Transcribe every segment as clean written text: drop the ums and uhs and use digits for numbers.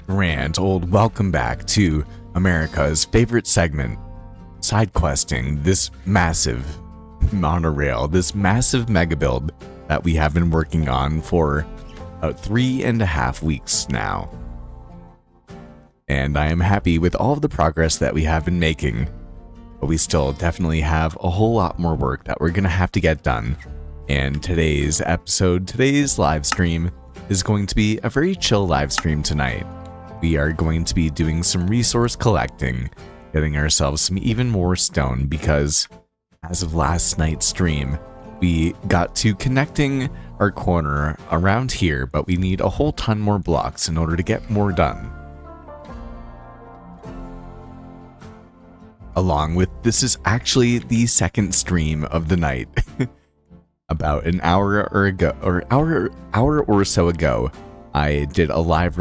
grand old welcome back to America's favorite segment, side questing this massive monorail, this massive mega build that we have been working on for about 3.5 weeks now. And I am happy with all of the progress that we have been making, but we still definitely have a whole lot more work that we're gonna have to get done. And today's live stream is going to be a very chill live stream tonight. We are going to be doing some resource collecting, getting ourselves some even more stone, because as of last night's stream, we got to connecting our corner around here, but we need a whole ton more blocks in order to get more done. Along with, this is actually the second stream of the night. About an hour or so ago, I did a live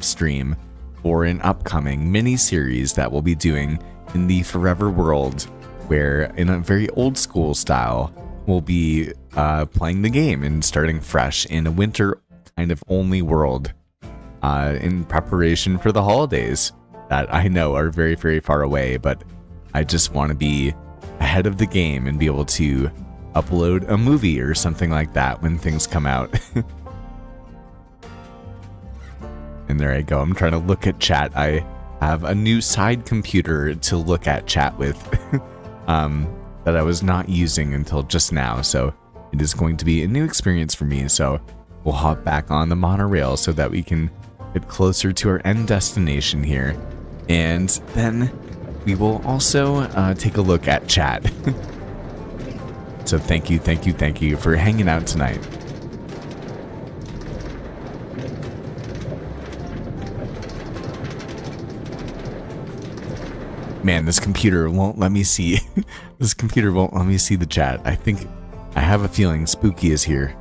stream for an upcoming mini-series that we'll be doing in the Forever World, where in a very old school style, we'll be playing the game and starting fresh in a winter kind of only world in preparation for the holidays that I know are very, very far away, but I just want to be ahead of the game and be able to upload a movie or something like that when things come out. And there I go. I'm trying to look at chat. I have a new side computer to look at chat with that I was not using until just now. So it is going to be a new experience for me. So we'll hop back on the monorail so that we can get closer to our end destination here. And then we will also take a look at chat. So thank you for hanging out tonight. Man, this computer won't let me see. This computer won't let me see the chat. I think I have a feeling Spooky is here.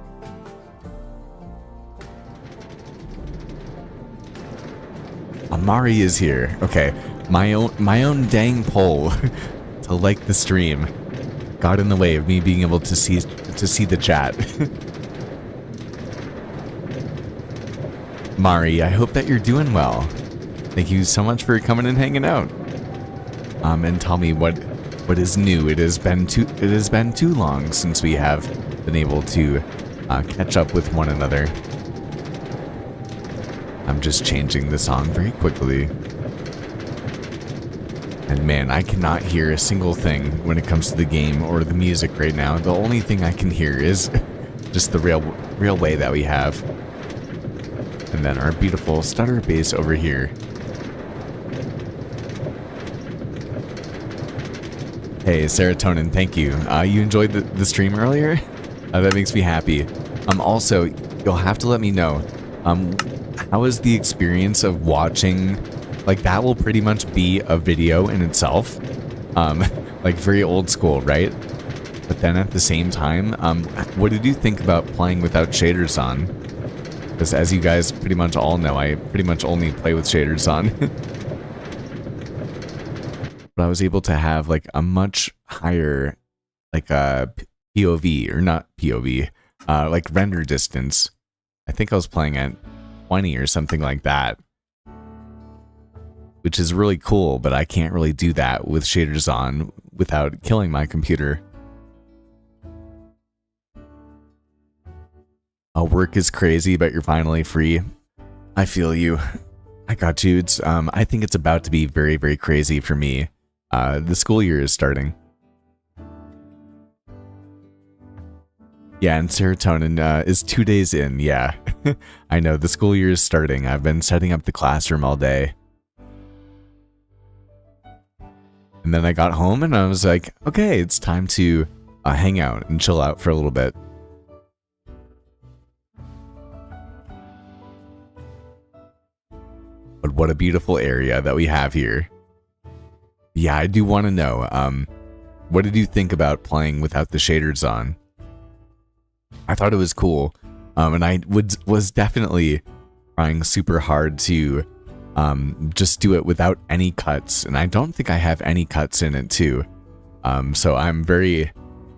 Amari is here. Okay, my own dang poll to like the stream got in the way of me being able to see the chat. Mari, I hope that you're doing well. Thank you so much for coming and hanging out. And tell me what is new. It has been too long since we have been able to catch up with one another. I'm just changing the song very quickly. And man, I cannot hear a single thing when it comes to the game or the music right now. The only thing I can hear is just the railway that we have. And then our beautiful stutter bass over here. Hey, Serotonin, thank you. You enjoyed the stream earlier? That makes me happy. Also, you'll have to let me know, how was the experience of watching, like that will pretty much be a video in itself, like very old school, right? But then at the same time, what did you think about playing without shaders on? Because as you guys pretty much all know, I pretty much only play with shaders on. But I was able to have like a much higher, like POV, or not POV, like render distance. I think I was playing at 20 or something like that, which is really cool, but I can't really do that with shaders on without killing my computer. Work is crazy, but you're finally free. I feel you. I got you. It's I think it's about to be very, very crazy for me. The school year is starting. Yeah, and Serotonin is 2 days in, yeah. I know, the school year is starting. I've been setting up the classroom all day. And then I got home and I was like, okay, it's time to hang out and chill out for a little bit. But what a beautiful area that we have here. Yeah, I do want to know, what did you think about playing without the shaders on? I thought it was cool, and I was definitely trying super hard to just do it without any cuts, and I don't think I have any cuts in it too. So I'm very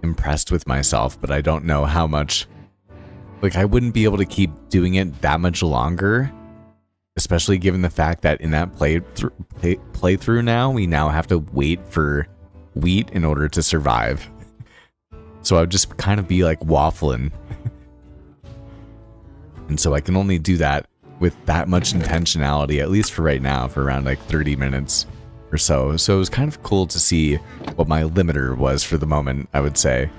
impressed with myself, but I don't know how much, like I wouldn't be able to keep doing it that much longer especially given the fact that in that playthrough now, we now have to wait for wheat in order to survive. So I would just kind of be like waffling. And so I can only do that with that much intentionality, at least for right now, for around like 30 minutes or so. So it was kind of cool to see what my limiter was for the moment, I would say.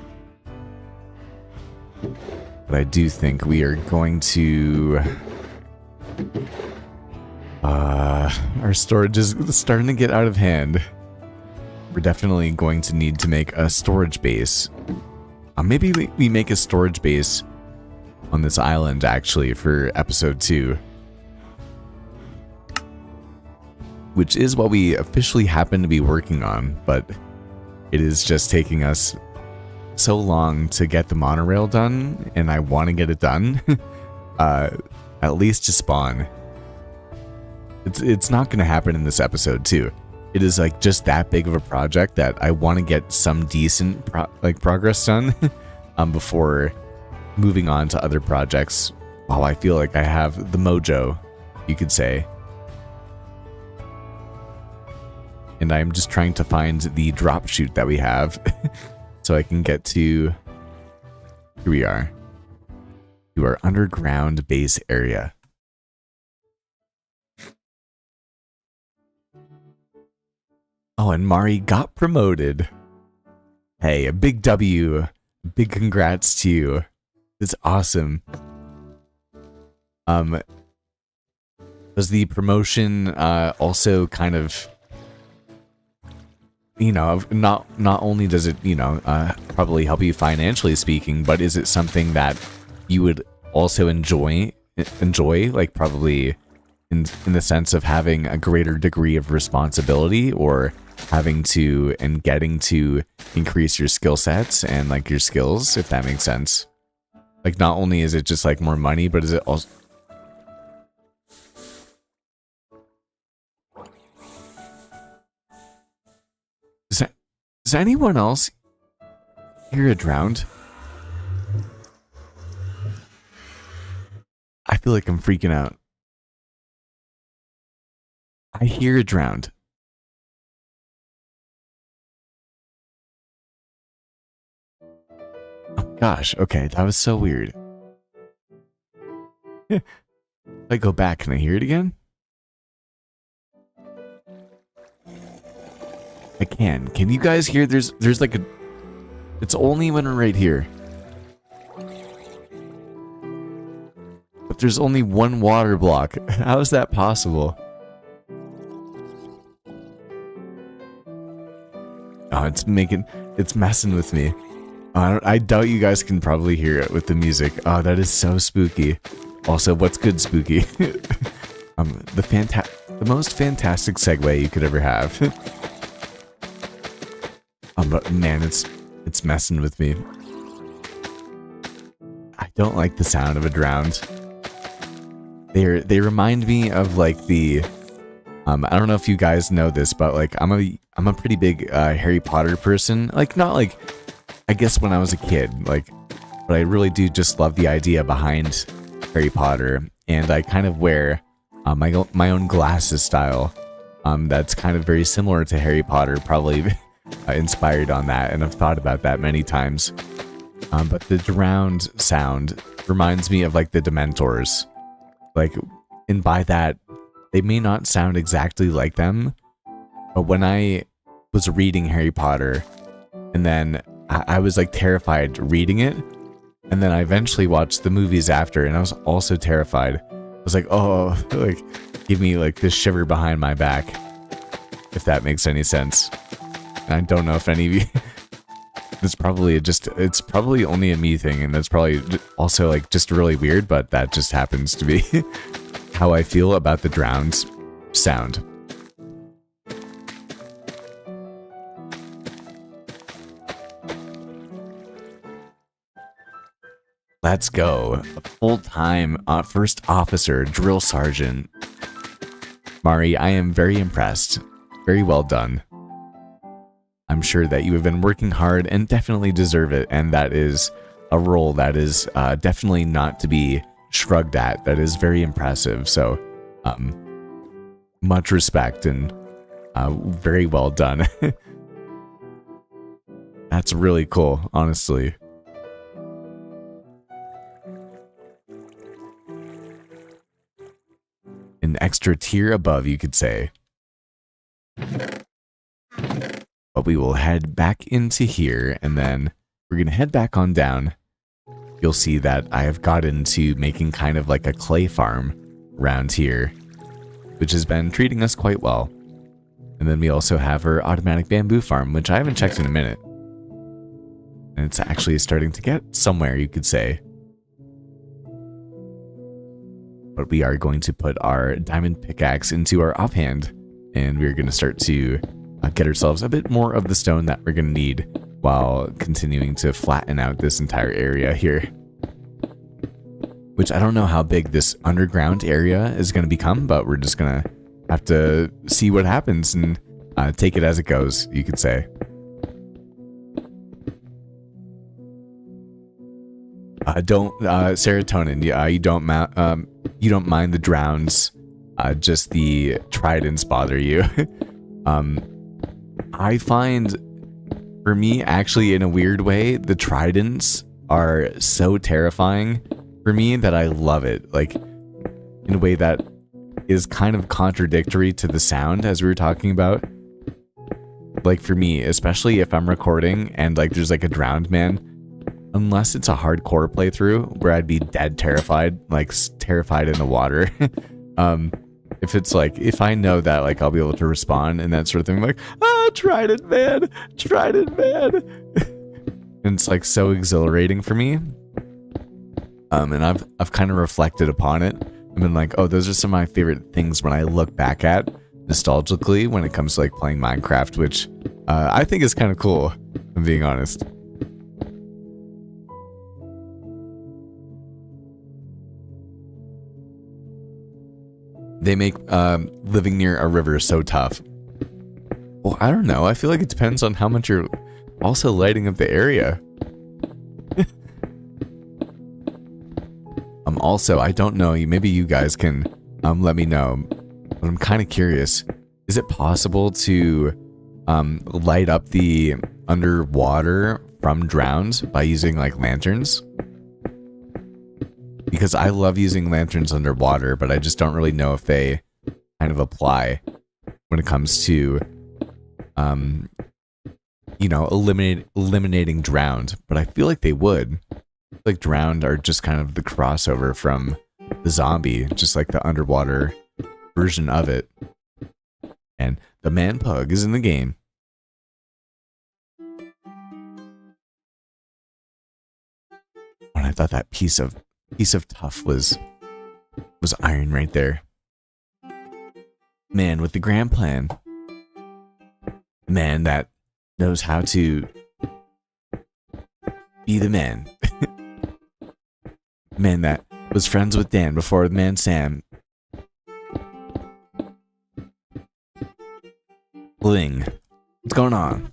But I do think we are going to... our storage is starting to get out of hand. We're definitely going to need to make a storage base. Maybe we make a storage base on this island, actually, for episode 2. Which is what we officially happen to be working on, but it is just taking us so long to get the monorail done, and I want to get it done. At least to spawn. It's not going to happen in this episode, too. It is like just that big of a project that I want to get some decent progress done before moving on to other projects while I feel like I have the mojo, you could say. And I'm just trying to find the drop chute that we have so I can get to... Here we are. To our underground base area. Oh, and Mari got promoted. Hey, a big W. Big congrats to you. It's awesome. Was the promotion also kind of, you know, not only does it, you know, probably help you financially speaking, but is it something that you would also enjoy, like probably in the sense of having a greater degree of responsibility, or having to and getting to increase your skill sets and like your skills, if that makes sense? Like, not only is it just like more money, but is it also... Does anyone else hear a drowned? I feel like I'm freaking out. I hear a drowned. Oh gosh, okay, that was so weird. If I go back, can I hear it again? I can. Can you guys hear? There's like a... It's only when we're right here. But there's only one water block. How is that possible? Oh, it's messing with me. I doubt you guys can probably hear it with the music. Oh, that is so spooky. Also, what's good spooky? The most fantastic segue you could ever have. But man, it's messing with me. I don't like the sound of a drowned. They remind me of like the... I don't know if you guys know this, but like I'm a pretty big Harry Potter person. Like, not like, I guess when I was a kid, like, but I really do just love the idea behind Harry Potter, and I kind of wear my own glasses style. That's kind of very similar to Harry Potter, probably inspired on that, and I've thought about that many times. But the drowned sound reminds me of like the Dementors, like, and by that, they may not sound exactly like them, but when I was reading Harry Potter, and then I was like terrified reading it, and then I eventually watched the movies after, and I was also terrified. I was like, oh, like, give me like this shiver behind my back, if that makes any sense. And I don't know if any of you... it's probably only a me thing, and that's probably also like just really weird, but that just happens to be how I feel about the drowned sound. Let's go. A full-time first officer, drill sergeant. Mari, I am very impressed. Very well done. I'm sure that you have been working hard and definitely deserve it, and that is a role that is definitely not to be shrugged at. That is very impressive. So Much respect and very well done. That's really cool, honestly. An extra tier above, you could say. But we will head back into here, and then we're going to head back on down. You'll see that I have got into making kind of like a clay farm around here, which has been treating us quite well. And then we also have our automatic bamboo farm, which I haven't checked in a minute. And it's actually starting to get somewhere, you could say. But we are going to put our diamond pickaxe into our offhand, and we're going to start to get ourselves a bit more of the stone that we're going to need while continuing to flatten out this entire area here. Which I don't know how big this underground area is going to become, but we're just going to have to see what happens and take it as it goes, you could say. Serotonin, you don't mind the drowns, just the tridents bother you. I find, for me, actually, in a weird way, the tridents are so terrifying for me that I love it. Like, in a way that is kind of contradictory to the sound, as we were talking about. Like, for me, especially if I'm recording and, like, there's, like, a drowned man, unless it's a hardcore playthrough where I'd be dead terrified, like, terrified in the water. If it's, like, if I know that, like, I'll be able to respond and that sort of thing, like, trident man! Trident man! And it's, like, so exhilarating for me. And I've kind of reflected upon it. I've been like, oh, those are some of my favorite things when I look back at nostalgically when it comes to, like, playing Minecraft, which I think is kind of cool, if I'm being honest. They make living near a river so tough. Well, I don't know. I feel like it depends on how much you're also lighting up the area. Also, I don't know. Maybe you guys can let me know. But I'm kind of curious. Is it possible to light up the underwater from drowns by using like lanterns? Because I love using lanterns underwater, but I just don't really know if they kind of apply when it comes to, you know, eliminating drowned. But I feel like they would. Like drowned are just kind of the crossover from the zombie, just like the underwater version of it. And the man pug is in the game. And I thought that piece of tough was iron right there. Man with the grand plan. The man that knows how to be the man. Man that was friends with Dan before the man Sam. Bling. What's going on?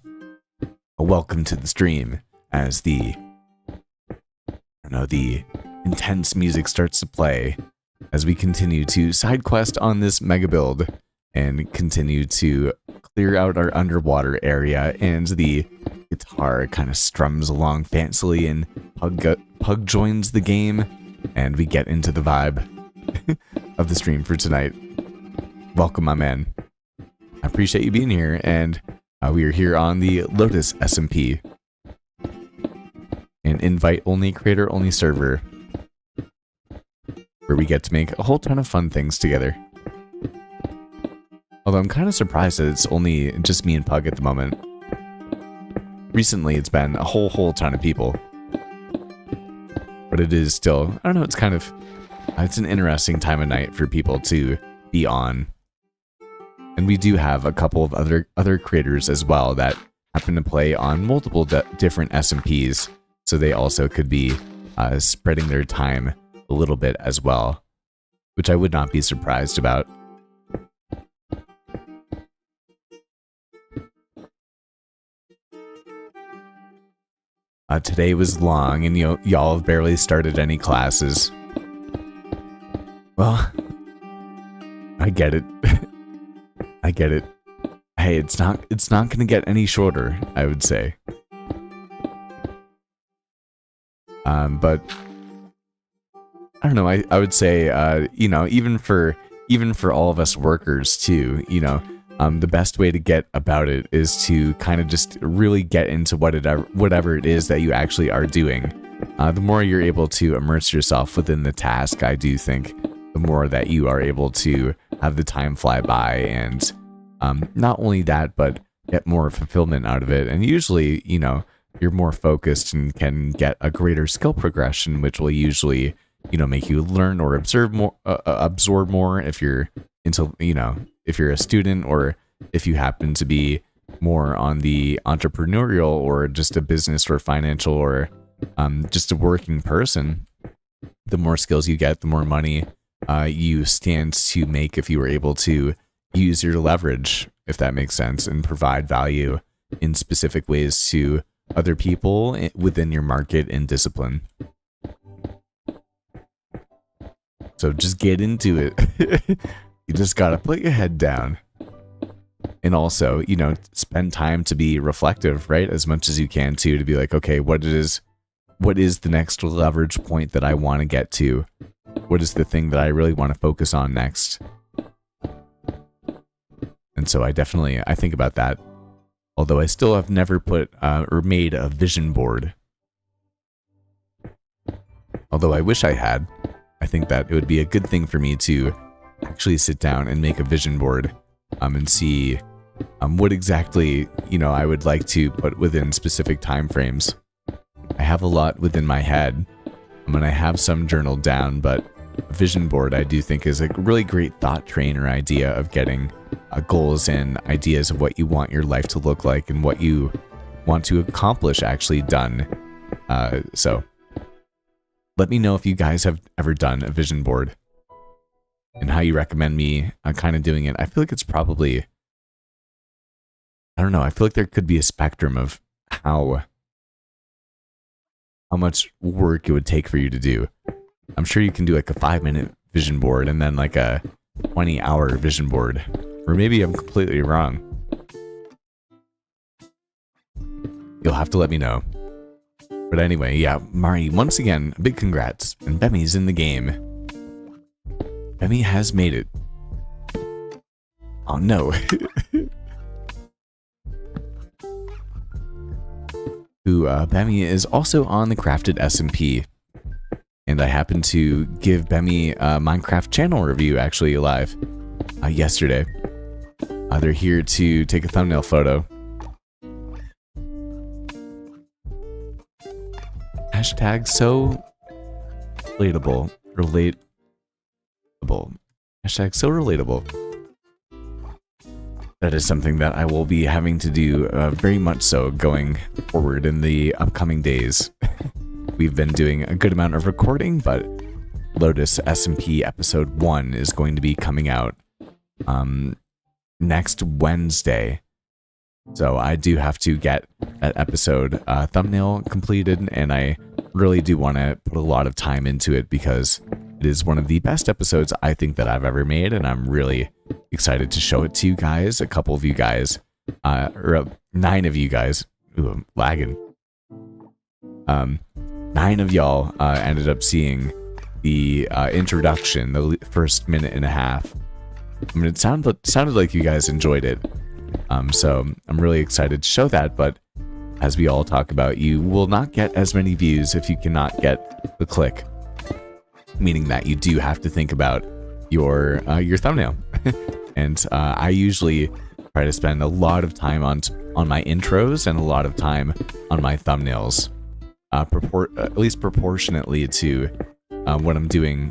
Welcome to the stream as the intense music starts to play as we continue to side quest on this mega build and continue to clear out our underwater area, and the guitar kind of strums along fancily and Pug joins the game and we get into the vibe of the stream for tonight. Welcome, my man. I appreciate you being here, and we are here on the Lotus SMP, an invite-only, creator-only server where we get to make a whole ton of fun things together. Although I'm kind of surprised that it's only just me and Pug at the moment. Recently, it's been a whole ton of people. But it is still, I don't know, it's kind of, it's an interesting time of night for people to be on. And we do have a couple of other creators as well that happen to play on multiple different SMPs, so they also could be spreading their time a little bit as well, which I would not be surprised about. Today was long, and y'all have barely started any classes. Well, I get it. I get it. Hey, it's not gonna get any shorter, I would say. But I don't know, I would say, you know, even for all of us workers too, you know, the best way to get about it is to kind of just really get into whatever it is that you actually are doing. The more you're able to immerse yourself within the task, I do think, the more that you are able to have the time fly by, and not only that, but get more fulfillment out of it. And usually, you know, you're more focused and can get a greater skill progression, which will usually, you know, make you learn or absorb more if you're into, you know, if you're a student, or if you happen to be more on the entrepreneurial or just a business or financial or just a working person. The more skills you get, the more money you stand to make if you were able to use your leverage, if that makes sense, and provide value in specific ways to other people within your market and discipline. So just get into it. You just gotta put your head down. And also, you know, spend time to be reflective, right? As much as you can too, to be like, okay, what is the next leverage point that I want to get to? What is the thing that I really want to focus on next? And so I think about that. Although I still have never put or made a vision board. Although I wish I had. I think that it would be a good thing for me to actually sit down and make a vision board and see what exactly, you know, I would like to put within specific time frames. I have a lot within my head. I have some journaled down, but a vision board I do think is a really great thought trainer idea of getting goals and ideas of what you want your life to look like and what you want to accomplish actually done. So let me know if you guys have ever done a vision board and how you recommend me kind of doing it. I feel like it's probably, I don't know, I feel like there could be a spectrum of how much work it would take for you to do. I'm sure you can do like a 5-minute vision board and then like a 20-hour vision board. Or maybe I'm completely wrong. You'll have to let me know. But anyway, yeah, Mari, once again, big congrats. And Bemmy's in the game. Bemmy has made it. Oh no. Bemmy is also on the Crafted SMP. And I happened to give Bemmy a Minecraft channel review actually live yesterday. They're here to take a thumbnail photo. Hashtag so relatable. Hashtag so relatable. That is something that I will be having to do very much so going forward in the upcoming days. We've been doing a good amount of recording, but Lotus SMP episode 1 is going to be coming out next Wednesday. So I do have to get that episode thumbnail completed, and I really do want to put a lot of time into it because it is one of the best episodes I think that I've ever made, and I'm really excited to show it to you guys. A couple of you guys, or 9 of you guys. Ooh, I'm lagging. 9 of y'all ended up seeing the introduction, the first minute and a half. I mean, it sounded like you guys enjoyed it. So I'm really excited to show that, but as we all talk about, you will not get as many views if you cannot get the click. Meaning that you do have to think about your thumbnail. And I usually try to spend a lot of time on my intros and a lot of time on my thumbnails. At least proportionately to what I'm doing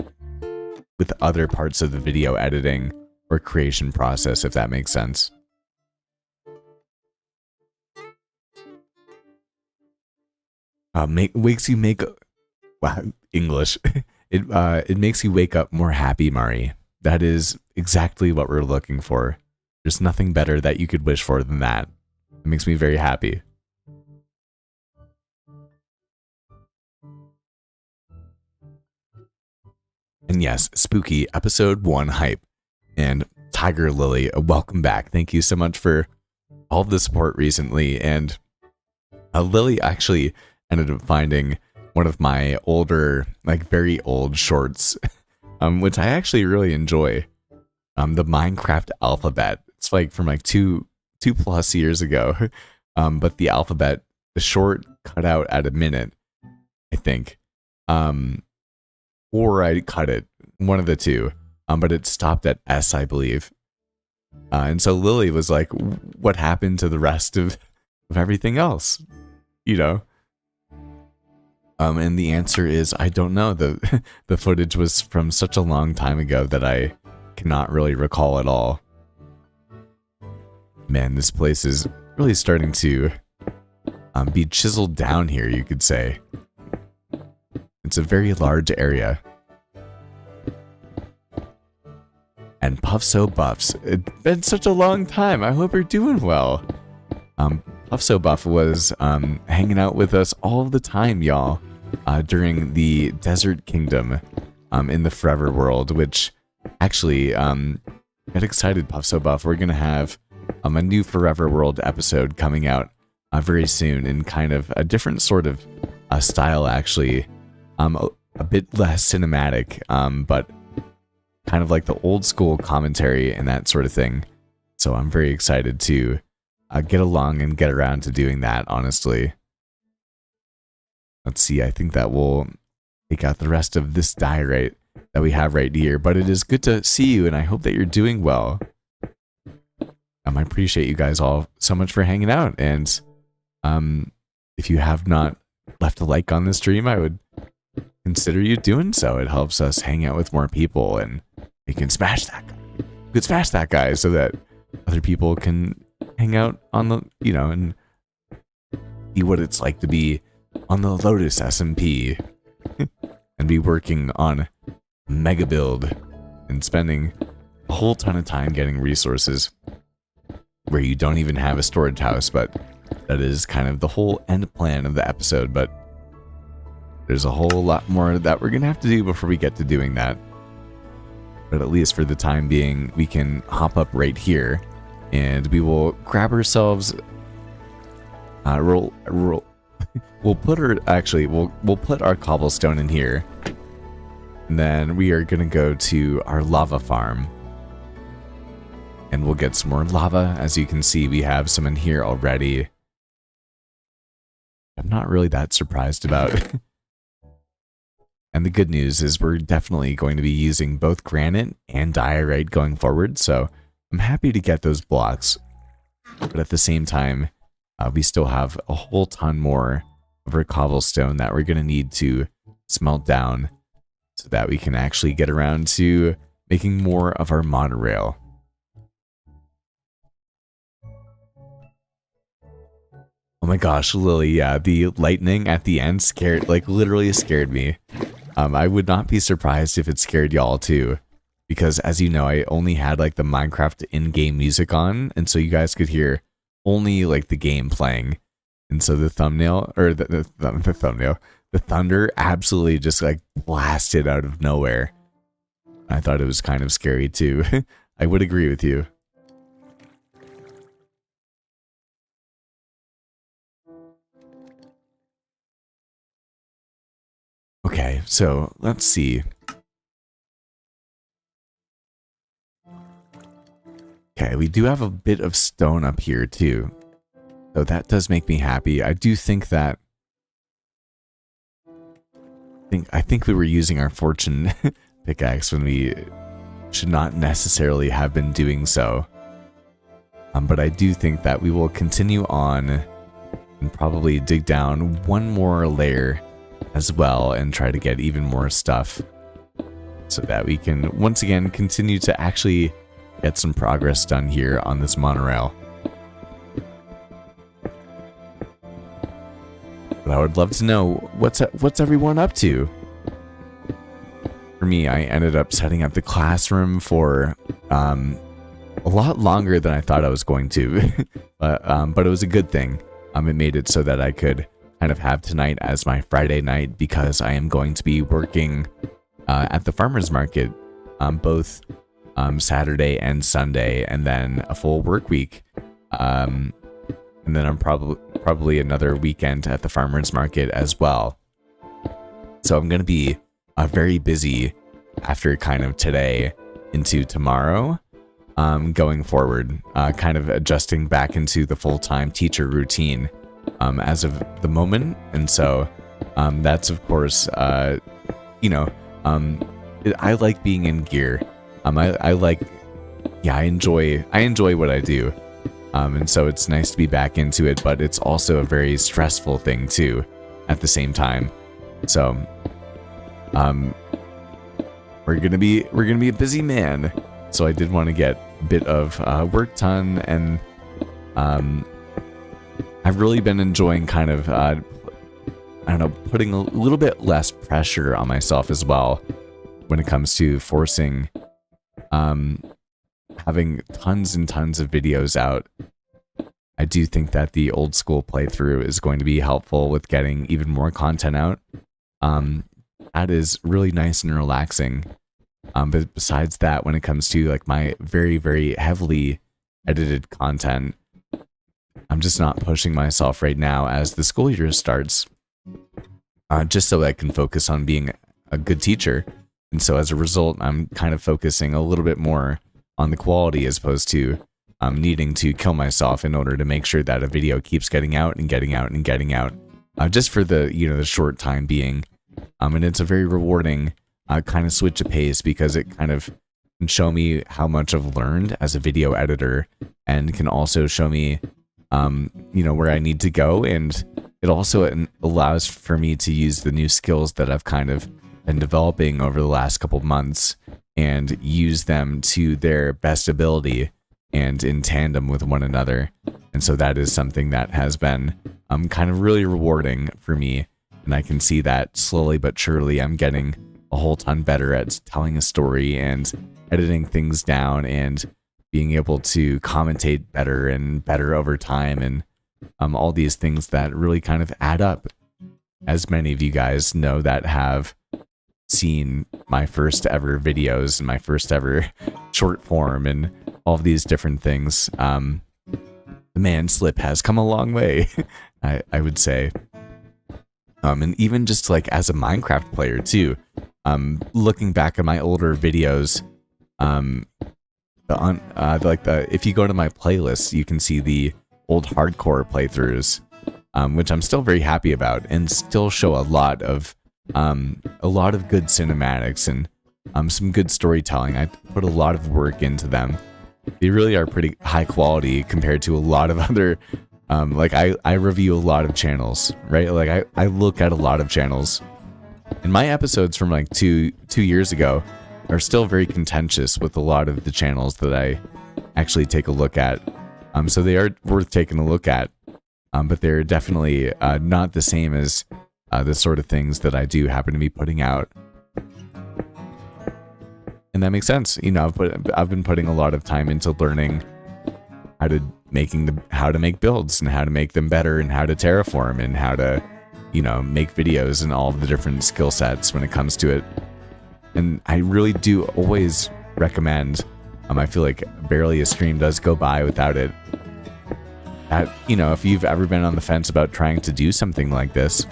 with other parts of the video editing or creation process, if that makes sense. English. It makes you wake up more happy, Mari. That is exactly what we're looking for. There's nothing better that you could wish for than that. It makes me very happy. And yes, spooky episode 1 hype. And Tiger Lily, welcome back. Thank you so much for all of the support recently. And Lily actually ended up finding one of my older, like very old shorts, which I actually really enjoy. The Minecraft alphabet. It's like from like two plus years ago. But the alphabet, the short cut out at a minute, I think. Or I cut it, one of the two. But it stopped at S, I believe. And so Lily was like, what happened to the rest of everything else? You know? And the answer is, I don't know. The footage was from such a long time ago that I cannot really recall at all. Man, this place is really starting to be chiseled down here, you could say. It's a very large area. And Puffso Buffs, it's been such a long time. I hope you're doing well. Puffso Buff was hanging out with us all the time, y'all, during the Desert Kingdom in the Forever World, which actually, get excited, Puffso Buff. We're going to have a new Forever World episode coming out very soon in kind of a different sort of style, actually. A bit less cinematic, but kind of like the old school commentary and that sort of thing. So I'm very excited to get along and get around to doing that, honestly. Let's see, I think that will take out the rest of this diorite that we have right here. But it is good to see you, and I hope that you're doing well. I appreciate you guys all so much for hanging out. And if you have not left a like on the stream, I would consider you doing so. It helps us hang out with more people, and you can smash that guy. You can smash that guy so that other people can hang out on the, you know, and see what it's like to be on the Lotus SMP and be working on mega build and spending a whole ton of time getting resources where you don't even have a storage house. But that is kind of the whole end plan of the episode. But there's a whole lot more that we're gonna have to do before we get to doing that. But at least for the time being, we can hop up right here, and we will grab ourselves. We'll put we'll put our cobblestone in here, and then we are gonna go to our lava farm, and we'll get some more lava. As you can see, we have some in here already. I'm not really that surprised about. And the good news is we're definitely going to be using both granite and diorite going forward, so I'm happy to get those blocks. But at the same time, we still have a whole ton more of our cobblestone that we're going to need to smelt down so that we can actually get around to making more of our monorail. Oh my gosh, Lily, yeah, the lightning at the end scared, like literally scared me. I would not be surprised if it scared y'all too, because as you know, I only had like the Minecraft in-game music on, and so you guys could hear only like the game playing. And so the thumbnail, or the thumbnail, the thunder absolutely just like blasted out of nowhere. I thought it was kind of scary too. I would agree with you. Okay, so let's see. Okay, we do have a bit of stone up here too. So that does make me happy. I do think that I think we were using our fortune pickaxe when we should not necessarily have been doing so. But I do think that we will continue on and probably dig down one more layer as well and try to get even more stuff so that we can once again continue to actually get some progress done here on this monorail. But I would love to know what's everyone up to. For me, I ended up setting up the classroom for a lot longer than I thought I was going to, but it was a good thing. It made it so that I could kind of have tonight as my Friday night, because I am going to be working at the farmer's market, both Saturday and Sunday, and then a full work week. And then I'm probably another weekend at the farmers market as well. So I'm going to be very busy after kind of today into tomorrow, going forward, kind of adjusting back into the full-time teacher routine as of the moment. And so that's, of course, I like being in gear. I enjoy what I do. And so it's nice to be back into it, but it's also a very stressful thing too at the same time. So we're gonna be a busy man. So I did want to get a bit of work done, and I've really been enjoying kind of putting a little bit less pressure on myself as well when it comes to forcing having tons and tons of videos out. I do think that the old school playthrough is going to be helpful with getting even more content out. That is really nice and relaxing. But besides that, when it comes to like my very, very heavily edited content, I'm just not pushing myself right now as the school year starts, just so I can focus on being a good teacher. And so as a result, I'm kind of focusing a little bit more on the quality as opposed to needing to kill myself in order to make sure that a video keeps getting out and getting out and getting out, just for the short time being. And it's a very rewarding kind of switch of pace, because it kind of can show me how much I've learned as a video editor, and can also show me where I need to go. And it also allows for me to use the new skills that I've kind of been developing over the last couple of months and use them to their best ability and in tandem with one another. And so that is something that has been kind of really rewarding for me. And I can see that slowly but surely I'm getting a whole ton better at telling a story and editing things down and being able to commentate better and better over time, and all these things that really kind of add up. As many of you guys know that have seen my first ever videos and my first ever short form and all of these different things, the man slip has come a long way, I would say. And even just like as a Minecraft player too, looking back at my older videos, if you go to my playlist, you can see the old hardcore playthroughs, which I'm still very happy about, and still show a lot of good cinematics and some good storytelling. I put a lot of work into them. They really are pretty high quality compared to a lot of other. I review a lot of channels, right? Like I look at a lot of channels, and my episodes from like two years ago are still very contentious with a lot of the channels that I actually take a look at. So they are worth taking a look at, but they're definitely not the same as the sort of things that I do happen to be putting out. And that makes sense. I've been putting a lot of time into learning how to make builds and how to make them better and how to terraform and how to, make videos and all of the different skill sets when it comes to it. And I really do always recommend, I feel like barely a stream does go by without it. If you've ever been on the fence about trying to do something like this,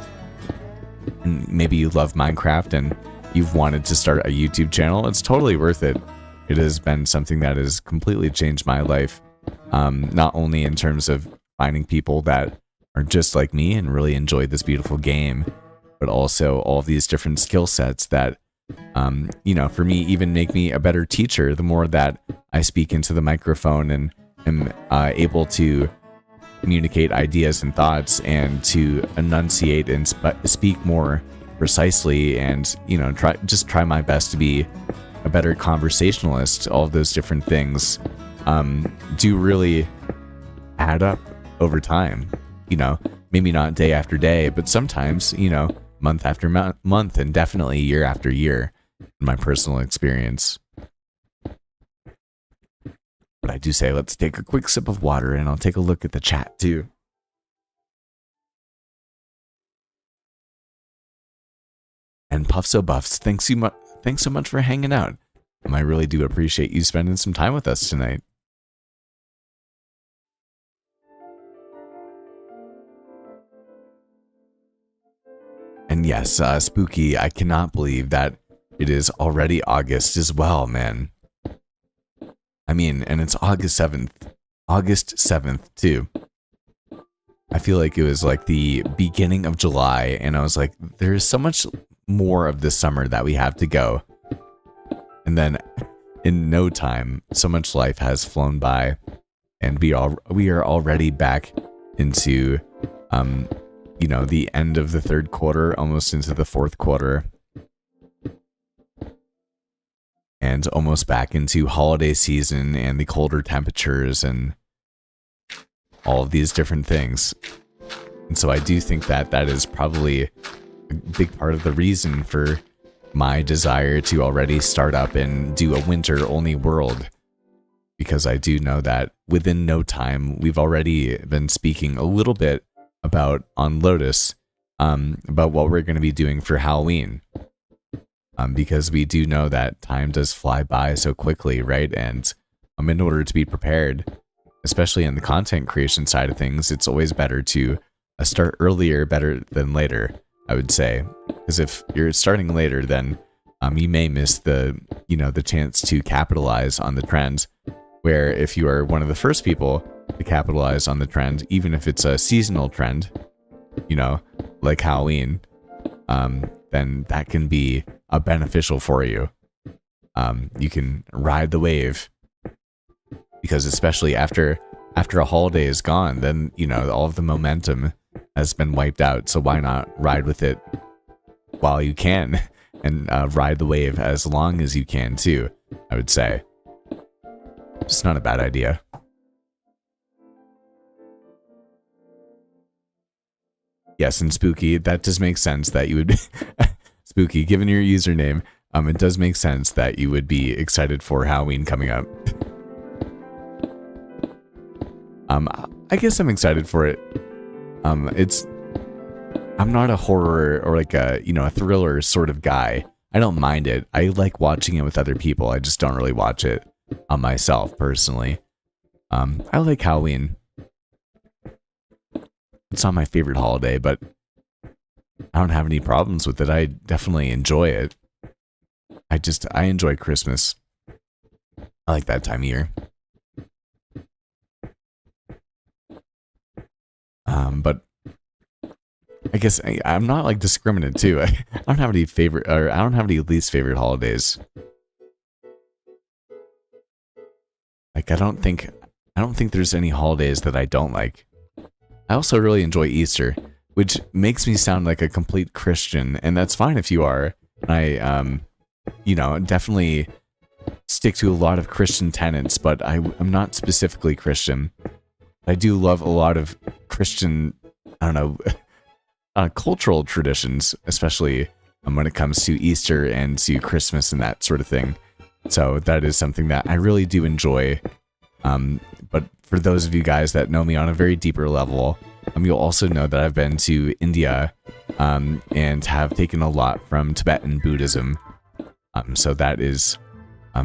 and maybe you love Minecraft and you've wanted to start a YouTube channel, it's totally worth it. It has been something that has completely changed my life. Not only in terms of finding people that are just like me and really enjoy this beautiful game, but also all of these different skill sets that, for me, even make me a better teacher the more that I speak into the microphone and am able to communicate ideas and thoughts and to enunciate and speak more precisely and, try my best to be a better conversationalist. All of those different things do really add up over time. Maybe not day after day, but sometimes, month after month, and definitely year after year, in my personal experience. But I do say, let's take a quick sip of water, and I'll take a look at the chat too. And Puffs O Buffs, thanks so much for hanging out. I really do appreciate you spending some time with us tonight. And yes, Spooky, I cannot believe that it is already August as well, man. I mean, and it's August 7th. August 7th, too. I feel like it was like the beginning of July, and I was like, there's so much more of this summer that we have to go. And then in no time, so much life has flown by, and we are already back into you know, the end of the third quarter, almost into the fourth quarter, and almost back into holiday season and the colder temperatures and all of these different things. And so I do think that that is probably a big part of the reason for my desire to already start up and do a winter-only world, because I do know that within no time, we've already been speaking a little bit about on Lotus, about what we're going to be doing for Halloween. Because we do know that time does fly by so quickly, right? And in order to be prepared, especially in the content creation side of things, it's always better to start earlier better than later, I would say. Because if you're starting later, then you may miss the chance to capitalize on the trend. Where if you are one of the first people to capitalize on the trend, even if it's a seasonal trend, you know, like Halloween, then that can be beneficial for you. You can ride the wave, because especially after a holiday is gone, then, you know, all of the momentum has been wiped out. So why not ride with it while you can, and ride the wave as long as you can too, I would say. It's not a bad idea. Yes, and Spooky, that does make sense that you would be Spooky, given your username, it does make sense that you would be excited for Halloween coming up. I guess I'm excited for it. I'm not a horror or like a thriller sort of guy. I don't mind it. I like watching it with other people. I just don't really watch it on myself personally. I like Halloween. It's not my favorite holiday, but I don't have any problems with it. I definitely enjoy it. I enjoy Christmas. I like that time of year. But I guess I'm not like discriminate too. I don't have any favorite, or I don't have any least favorite holidays. Like I don't think there's any holidays that I don't like. I also really enjoy Easter, which makes me sound like a complete Christian, and that's fine if you are. I definitely stick to a lot of Christian tenets, but I'm not specifically Christian. I do love a lot of Christian, cultural traditions, especially when it comes to Easter and to Christmas and that sort of thing. So that is something that I really do enjoy. But for those of you guys that know me on a very deeper level, you'll also know that I've been to India and have taken a lot from Tibetan Buddhism. So that is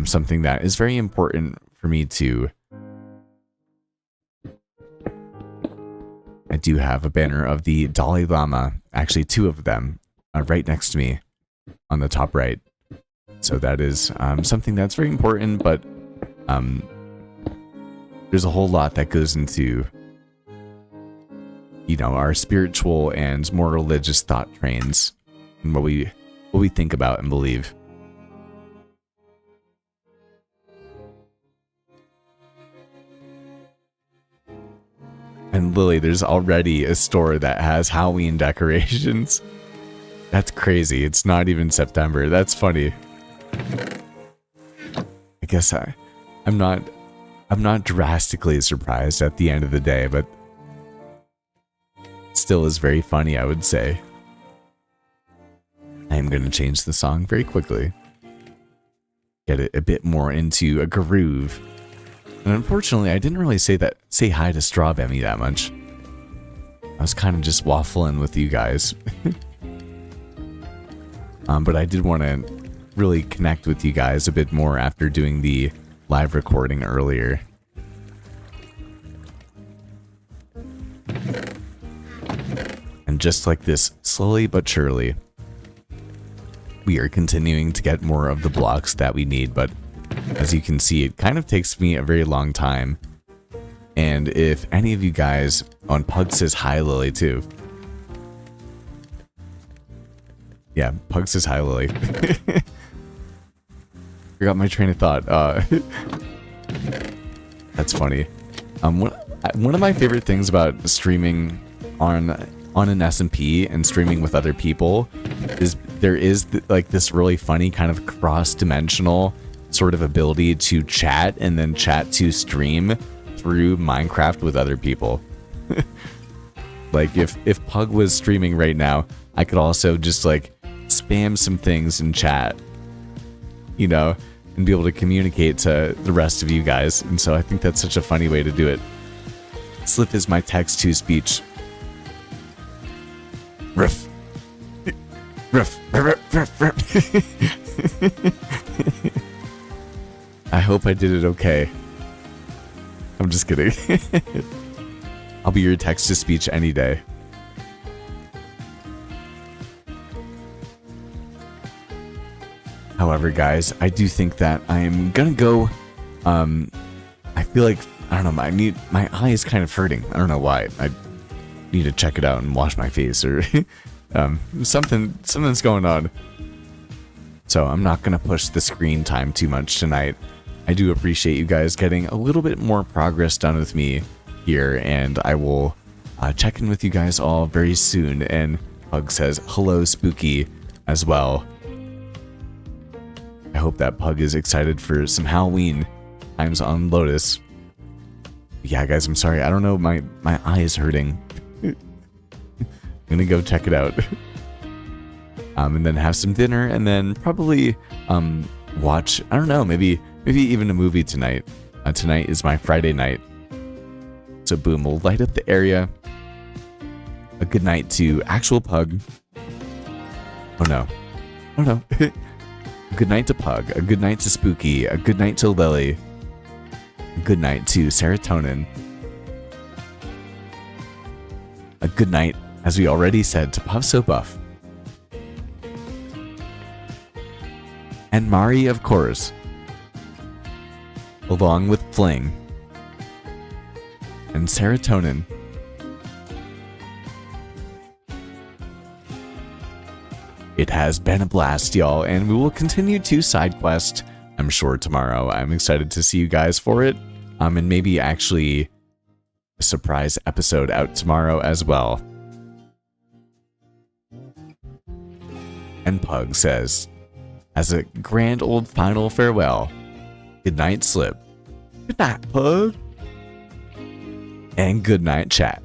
something that is very important for me too. I do have a banner of the Dalai Lama, actually two of them, right next to me on the top right. So that is something that's very important, but there's a whole lot that goes into, our spiritual and more religious thought trains and what we think about and believe. And Lily, there's already a store that has Halloween decorations. That's crazy. It's not even September. That's funny. I guess I'm not drastically surprised at the end of the day, but it still is very funny, I would say. I am going to change the song very quickly. Get it a bit more into a groove. And unfortunately, I didn't really say hi to Strawbemmy that much. I was kind of just waffling with you guys. But I did want to really connect with you guys a bit more after doing the live recording earlier. And just like this, slowly but surely, we are continuing to get more of the blocks that we need, but as you can see, it kind of takes me a very long time. And if any of you guys on Pug says hi, Lily, too. Yeah, Pug says hi, Lily. Forgot my train of thought. That's funny. One of my favorite things about streaming on an SMP and streaming with other people is there is like this really funny kind of cross-dimensional sort of ability to chat and then chat to stream through Minecraft with other people. Like if Pug was streaming right now, I could also just like spam some things in chat, you know, and be able to communicate to the rest of you guys. And so I think that's such a funny way to do it. Slip is my text-to-speech. Ruff. Ruff. Ruff. I hope I did it okay. I'm just kidding. I'll be your text-to-speech any day. However, guys, I do think that I'm gonna go. I feel like, I don't know, my eye is kind of hurting. I don't know why. I need to check it out and wash my face or something's going on. So I'm not gonna push the screen time too much tonight. I do appreciate you guys getting a little bit more progress done with me here, and I will check in with you guys all very soon. And Pug says hello, Spooky, as well. I hope that Pug is excited for some Halloween times on Lotus. Yeah, guys, I'm sorry. I don't know. My eye is hurting. I'm gonna go check it out. And then have some dinner, and then probably watch, I don't know, maybe even a movie tonight. Tonight is my Friday night. So boom, we'll light up the area. A good night to actual Pug. Oh no. Oh no. A good night to Pug, a good night to Spooky, a good night to Lily, a good night to Serotonin, a good night, as we already said, to Puff So Buff, and Mari, of course, along with Fling, and Serotonin. It has been a blast, y'all, and we will continue to side quest, I'm sure, tomorrow. I'm excited to see you guys for it, and maybe actually a surprise episode out tomorrow as well. And Pug says, as a grand old final farewell, good night, Slip. Good night, Pug. And good night, chat.